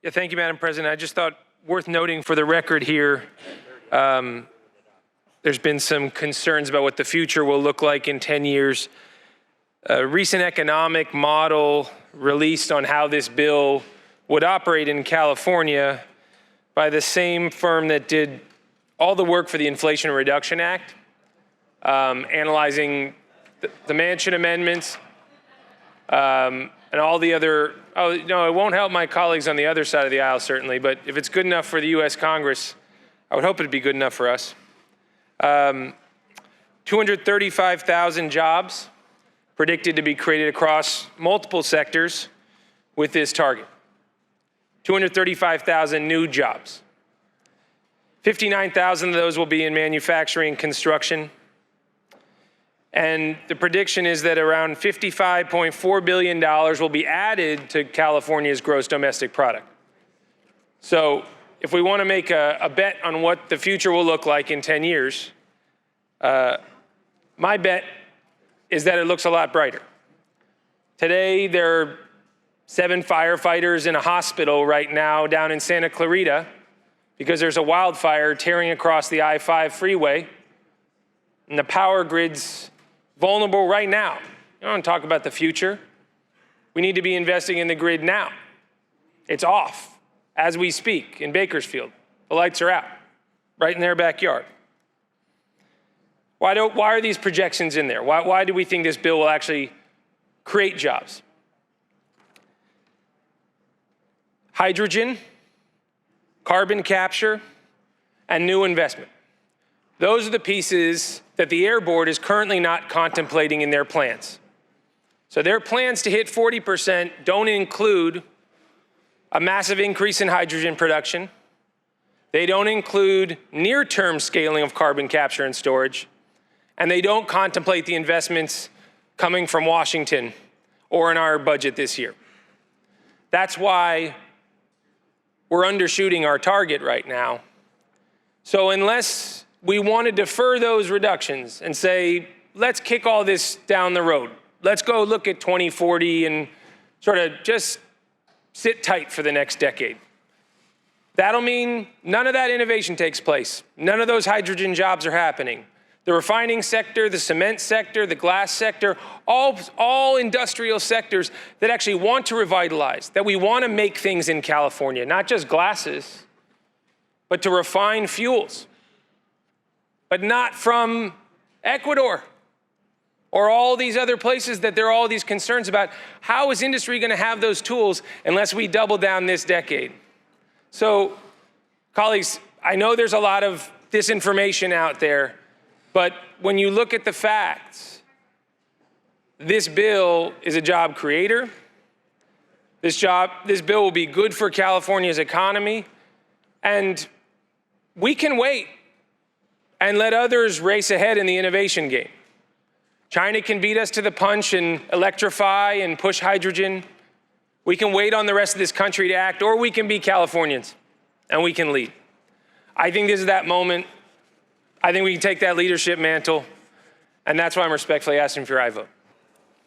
Yeah, thank you, Madam President. I just thought worth noting for the record here, there's been some concerns about what the future will look like in 10 years. A recent economic model released on how this bill would operate in California by the same firm that did all the work for the Inflation Reduction Act, analyzing the Manchin amendments, and all the other, oh, no, it won't help my colleagues on the other side of the aisle, certainly, but if it's good enough for the U.S. Congress, I would hope it'd be good enough for us. 235,000 jobs predicted to be created across multiple sectors with this target. 235,000 new jobs. 59,000 of those will be in manufacturing and construction. And the prediction is that around $55.4 billion will be added to California's gross domestic product. So if we want to make a bet on what the future will look like in 10 years, my bet is that it looks a lot brighter. Today, there are 7 firefighters in a hospital right now down in Santa Clarita because there's a wildfire tearing across the I-5 freeway, and the power grid's vulnerable right now. You don't want to talk about the future. We need to be investing in the grid now. It's off as we speak in Bakersfield. The lights are out right in their backyard. Why are these projections in there? Why do we think this bill will actually create jobs? Hydrogen, carbon capture, and new investment. Those are the pieces that the Air Board is currently not contemplating in their plans. So their plans to hit 40% don't include a massive increase in hydrogen production. They don't include near-term scaling of carbon capture and storage. And they don't contemplate the investments coming from Washington or in our budget this year. That's why we're undershooting our target right now. So unless we want to defer those reductions and say, let's kick all this down the road. Let's go look at 2040 and sort of just sit tight for the next decade. That'll mean none of that innovation takes place. None of those hydrogen jobs are happening. The refining sector, the cement sector, the glass sector, all industrial sectors that actually want to revitalize, that we want to make things in California, not just glasses, but to refine fuels. But not from Ecuador or all these other places that there are all these concerns about. How is industry going to have those tools unless we double down this decade? So, colleagues, I know there's a lot of disinformation out there, but when you look at the facts, this bill is a job creator. This bill will be good for California's economy, and we can wait and let others race ahead in the innovation game. China can beat us to the punch and electrify and push hydrogen. We can wait on the rest of this country to act, or we can be Californians and we can lead. I think this is that moment. I think we can take that leadership mantle, and that's why I'm respectfully asking for your aye vote.